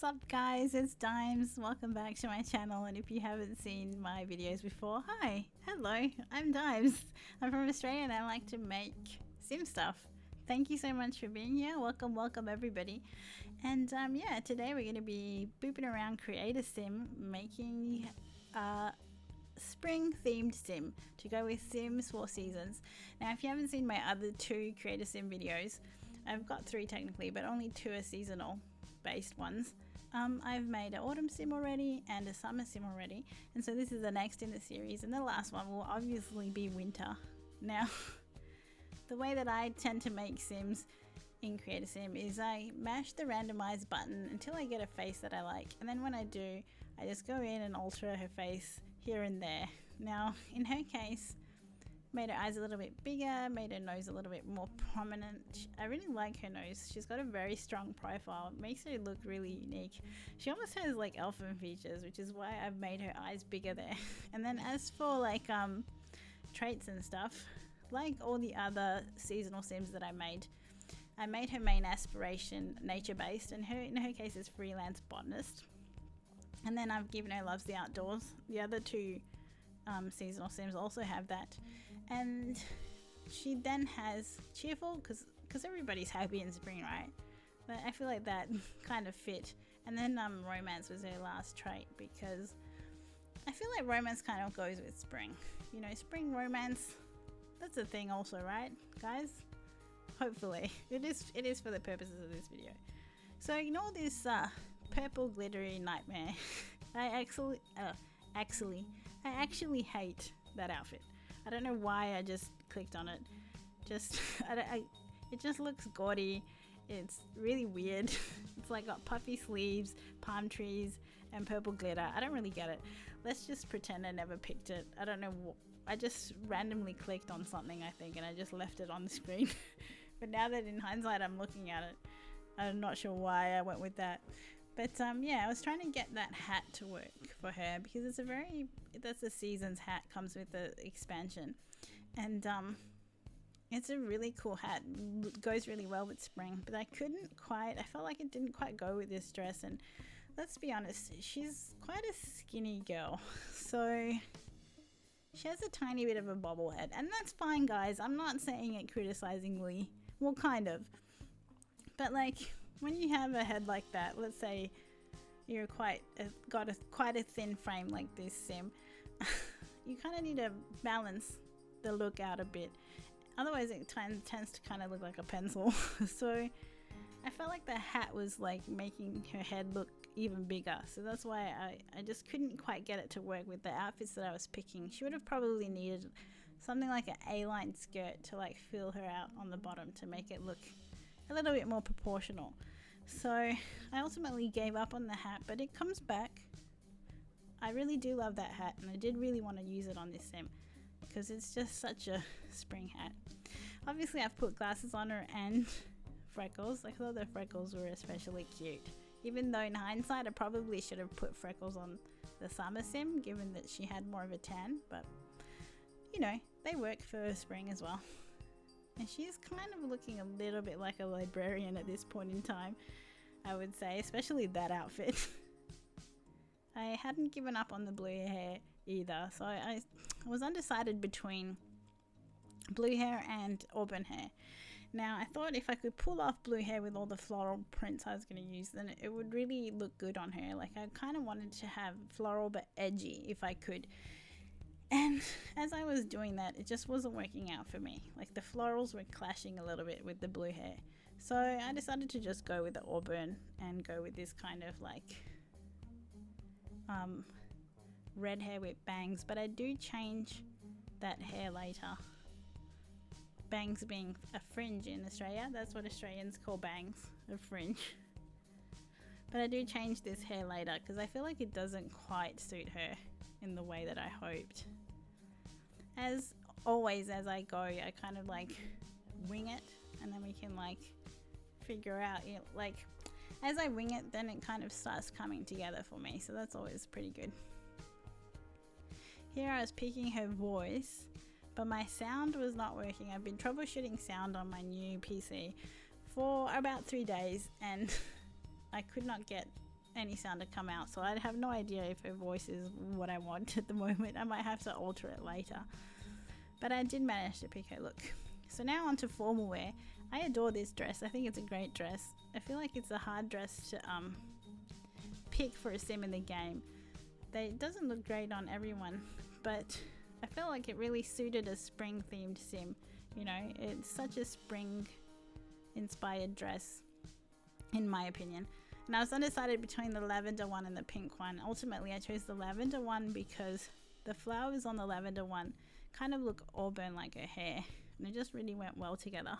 up guys, it's Dimes. Welcome back to my channel, and if you haven't seen my videos before, hi, hello, I'm Dimes. I'm from Australia and I like to make sim stuff. Thank you so much for being here. Welcome everybody. And yeah, today we're going to be booping around Create a Sim, making a spring themed sim to go with Sims 4 Seasons. Now if you haven't seen my other two Create a Sim videos, I've got 3 technically, but only 2 are seasonal based ones. I've made an autumn sim already and a summer sim already, and so this is the next in the series, and the last one will obviously be winter. Now the way that I tend to make sims in Create a Sim is I mash the randomize button until I get a face that I like, and then when I do, I just go in and alter her face here and there. Now in her case, made her eyes a little bit bigger, made her nose a little bit more prominent. I really like her nose. She's got a very strong profile. It makes her look really unique. She almost has like elfin features, which is why I've made her eyes bigger there. And then as for like traits and stuff, like all the other seasonal sims that I made her main aspiration nature based, and in her case is freelance botanist. And then I've given her loves the outdoors. The other 2 seasonal sims also have that, and she then has cheerful, because everybody's happy in spring, right? But I feel like that kind of fit. And then romance was her last trait, because I feel like romance kind of goes with spring, you know, spring romance, that's a thing also, right guys? Hopefully it is for the purposes of this video. So ignore this purple glittery nightmare. I actually hate that outfit. I don't know why I just clicked on it. It just looks gaudy. It's really weird. It's like got puffy sleeves, palm trees, and purple glitter. I don't really get it. Let's just pretend I never picked it. I don't know. I just randomly clicked on something, I think, and I just left it on the screen. But now that in hindsight I'm looking at it, I'm not sure why I went with that. But yeah, I was trying to get that hat to work for her, because that's a season's hat, comes with the expansion, and it's a really cool hat. It goes really well with spring, but I felt like it didn't quite go with this dress. And let's be honest, she's quite a skinny girl, so she has a tiny bit of a bobble head, and that's fine guys. I'm not saying it criticizingly, well kind of, but like when you have a head like that, let's say you're got quite a thin frame like this sim, you kind of need to balance the look out a bit, otherwise it tends to kind of look like a pencil. So I felt like the hat was like making her head look even bigger, so that's why I just couldn't quite get it to work with the outfits that I was picking. She would have probably needed something like an A-line skirt to like fill her out on the bottom to make it look a little bit more proportional. So I ultimately gave up on the hat, but it comes back. I really do love that hat, and I did really want to use it on this sim because it's just such a spring hat. Obviously I've put glasses on her and freckles. I thought the freckles were especially cute, even though in hindsight I probably should have put freckles on the summer sim given that she had more of a tan, but you know, they work for spring as well. And she's kind of looking a little bit like a librarian at this point in time, I would say, especially that outfit. I hadn't given up on the blue hair either, so I was undecided between blue hair and auburn hair. Now I thought if I could pull off blue hair with all the floral prints I was going to use, then it would really look good on her. Like I kind of wanted to have floral but edgy if I could. And as I was doing that, it just wasn't working out for me. Like the florals were clashing a little bit with the blue hair. So I decided to just go with the auburn and go with this kind of like red hair with bangs. But I do change that hair later. Bangs being a fringe in Australia. That's what Australians call bangs, a fringe. But I do change this hair later because I feel like it doesn't quite suit her in the way that I hoped. As always, as I go, I kind of like wing it, and then we can like figure out, you know, like as I wing it, then it kind of starts coming together for me, so that's always pretty good. Here I was picking her voice, but my sound was not working. I've been troubleshooting sound on my new PC for about 3 days, and I could not get any sound to come out. So I have no idea if her voice is what I want at the moment. I might have to alter it later. But I did manage to pick her look. So now on to formal wear. I adore this dress. I think it's a great dress. I feel like it's a hard dress to pick for a sim in the game. It doesn't look great on everyone, but I feel like it really suited a spring themed sim. You know, it's such a spring inspired dress in my opinion. And I was undecided between the lavender one and the pink one. Ultimately I chose the lavender one because the flowers on the lavender one kind of look auburn like her hair, and it just really went well together.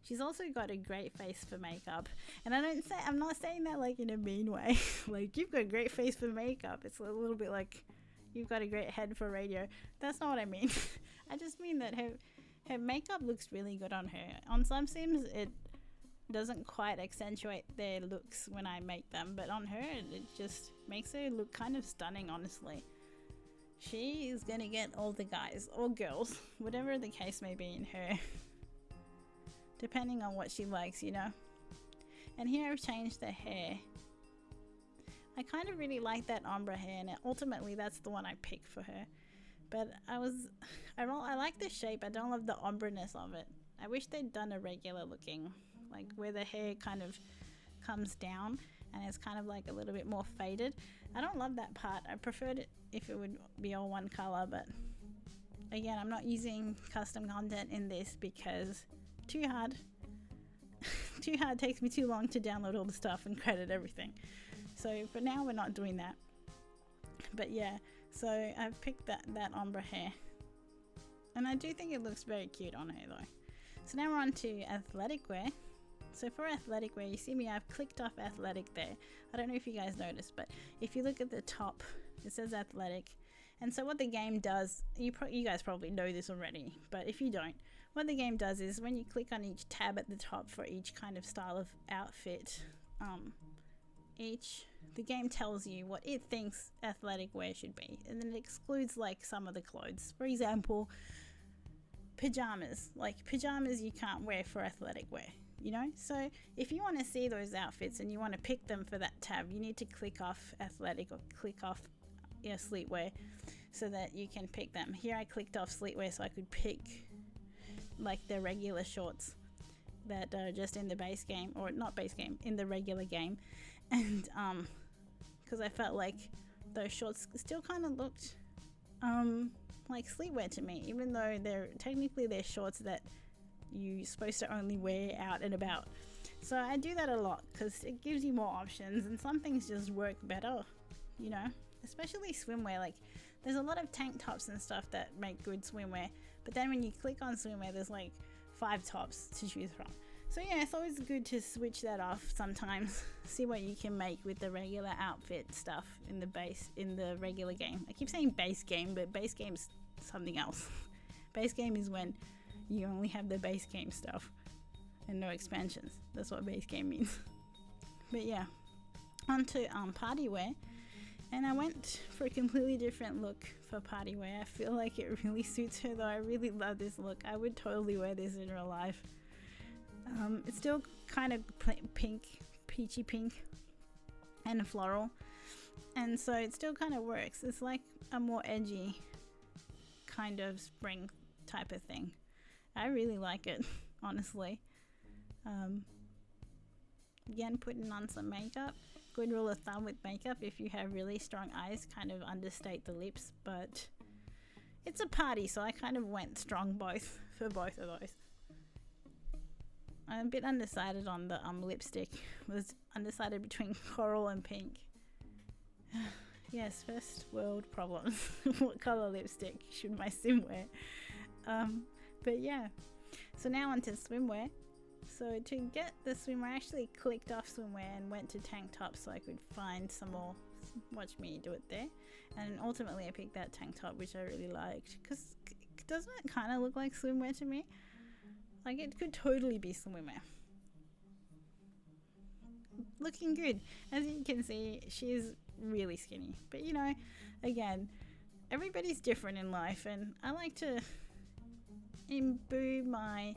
She's also got a great face for makeup, and I'm not saying that like in a mean way. Like, you've got a great face for makeup. It's a little bit like you've got a great head for radio. That's not what I mean. I just mean that her makeup looks really good on her. On some sims it doesn't quite accentuate their looks when I make them, but on her it just makes her look kind of stunning, honestly. She is gonna get all the guys or girls, whatever the case may be in her, depending on what she likes, you know. And here I've changed the hair. I kind of really like that ombre hair, and ultimately that's the one I picked for her. But I like the shape. I don't love the ombreness of it. I wish they'd done a regular looking, like where the hair kind of comes down and it's kind of like a little bit more faded. I don't love that part. I preferred it if it would be all one color, but again, I'm not using custom content in this because too hard. Too hard, takes me too long to download all the stuff and credit everything. So for now we're not doing that. But yeah, so I've picked that ombre hair, and I do think it looks very cute on her though. So now we're on to athletic wear. So for athletic wear, you see me, I've clicked off athletic there. I don't know if you guys noticed, but if you look at the top, it says athletic. And so what the game does, you guys probably know this already, but if you don't, what the game does is when you click on each tab at the top for each kind of style of outfit, the game tells you what it thinks athletic wear should be, and then it excludes like some of the clothes. For example, pajamas. Like pajamas you can't wear for athletic wear, you know. So if you want to see those outfits and you want to pick them for that tab, you need to click off athletic or click off sleepwear so that you can pick them. Here I clicked off sleepwear so I could pick like the regular shorts that are just in the base game, or not base game, in the regular game. And because I felt like those shorts still kind of looked like sleepwear to me, even though they're shorts that you're supposed to only wear out and about. So I do that a lot because it gives you more options, and some things just work better, you know, especially swimwear. Like there's a lot of tank tops and stuff that make good swimwear, but then when you click on swimwear there's like 5 tops to choose from. So yeah, it's always good to switch that off sometimes. See what you can make with the regular outfit stuff in the regular game. I keep saying base game, but base game's something else. Base game is when you only have the base game stuff and no expansions. That's what base game means. But yeah, on to party wear. And I went for a completely different look for party wear. I feel like it really suits her though. I really love this look. I would totally wear this in real life. It's still kind of pink, peachy pink and floral, and so it still kind of works. It's like a more edgy kind of spring type of thing. I really like it, honestly. Again, putting on some makeup. Good rule of thumb with makeup, if you have really strong eyes, kind of understate the lips, but it's a party, so I kind of went strong for both of those. I'm a bit undecided on the lipstick. Was undecided between coral and pink. Yes, first world problems. What color lipstick should my sim wear? But yeah, so now onto swimwear. So to get the swimwear, I actually clicked off swimwear and went to tank top so I could find some more. Watch me do it there. And ultimately I picked that tank top, which I really liked, because doesn't it kind of look like swimwear to me? Like it could totally be swimwear. Looking good. As you can see, she's really skinny. But you know, again, everybody's different in life, and I like to imbue my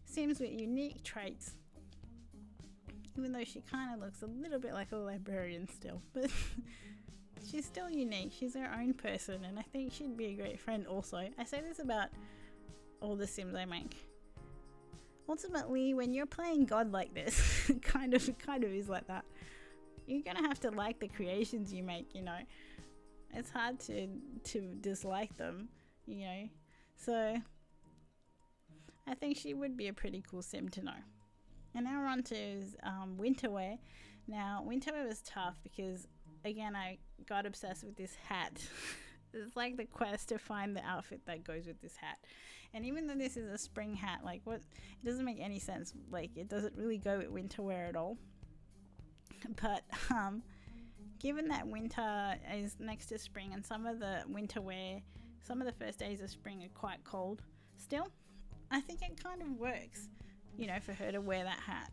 sims with unique traits. even though she kind of looks a little bit like a librarian still, but she's still unique. She's her own person, and I think she'd be a great friend also. I say this about all the Sims I make. Ultimately, when you're playing God like this, it kind of is like that. You're gonna have to like the creations you make, you know. It's hard to dislike them, you know. So I think she would be a pretty cool Sim to know. And now we're on to winter wear. Now, winter wear was tough because, again, I got obsessed with this hat. It's like the quest to find the outfit that goes with this hat. And even though this is a spring hat, like, what, it doesn't make any sense. Like, it doesn't really go with winter wear at all. But given that winter is next to spring and some of the winter wear, some of the first days of spring are quite cold still, I think it kind of works, you know, for her to wear that hat.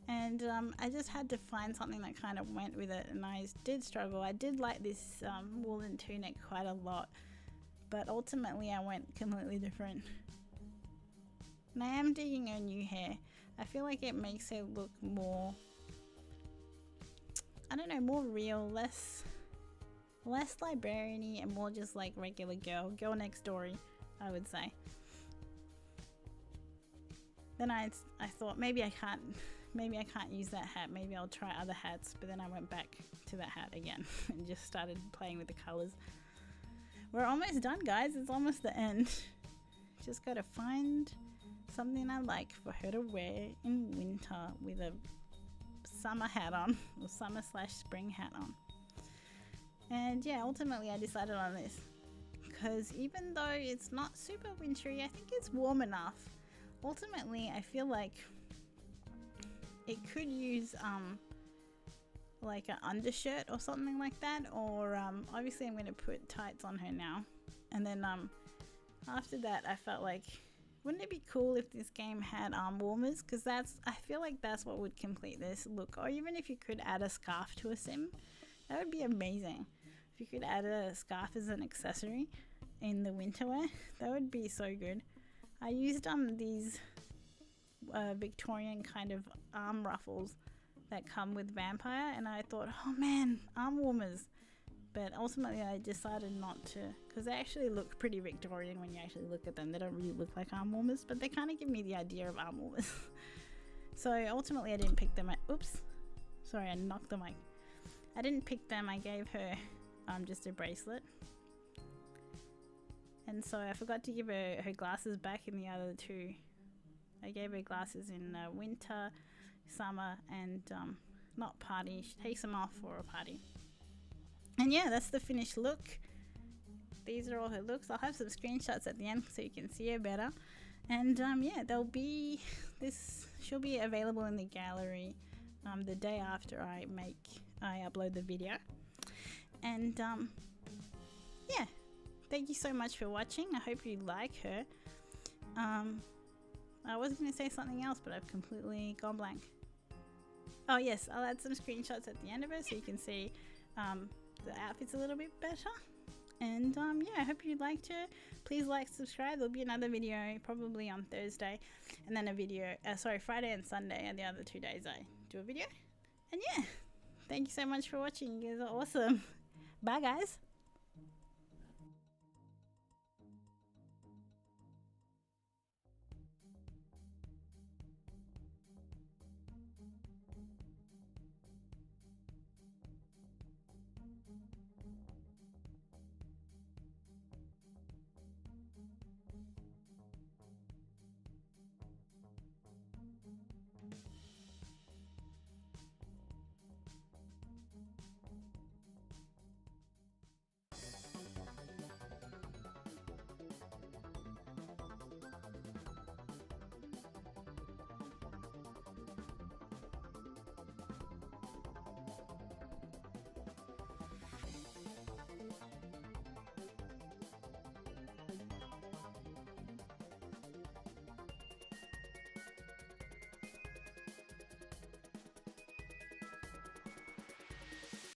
And I just had to find something that kind of went with it, and I did struggle. I did like this woolen tunic quite a lot, but ultimately I went completely different. And I am digging her new hair. I feel like it makes her look more, I don't know, more real, less librarian-y and more just like regular girl next door-y, I would say. Then I thought maybe I can't use that hat. Maybe I'll try other hats. But then I went back to that hat again and just started playing with the colors. We're almost done, guys. It's almost the end. Just gotta find something I like for her to wear in winter with a summer hat on, or summer/spring hat on. And yeah, ultimately I decided on this because even though it's not super wintry, I think it's warm enough. Ultimately, I feel like it could use like an undershirt or something like that, or obviously I'm going to put tights on her now, and then after that I felt like, wouldn't it be cool if this game had arm warmers? Because I feel like that's what would complete this look. Or even if you could add a scarf to a Sim, that would be amazing. If you could add a scarf as an accessory in the winter wear, that would be so good. I used these Victorian kind of arm ruffles that come with Vampire, and I thought, oh man, arm warmers. But ultimately I decided not to, because they actually look pretty Victorian when you actually look at them. They don't really look like arm warmers, but they kind of give me the idea of arm warmers. So ultimately I didn't pick them. Oops, sorry, I knocked the mic. I didn't pick them. I gave her just a bracelet. And so I forgot to give her glasses back in the other two. I gave her glasses in winter, summer, and not party. She takes them off for a party. And yeah, that's the finished look. These are all her looks. I'll have some screenshots at the end so you can see her better. And yeah, she'll be available in the gallery the day after I upload the video. And yeah, thank you so much for watching. I hope you like her. I was going to say something else, but I've completely gone blank. Oh yes, I'll add some screenshots at the end of it so you can see the outfit's a little bit better. And yeah, I hope you liked her. Please like, subscribe. There'll be another video probably on Thursday, and then a video Friday and Sunday are the other 2 days I do a video. And yeah, thank you so much for watching. You guys are awesome. Bye guys.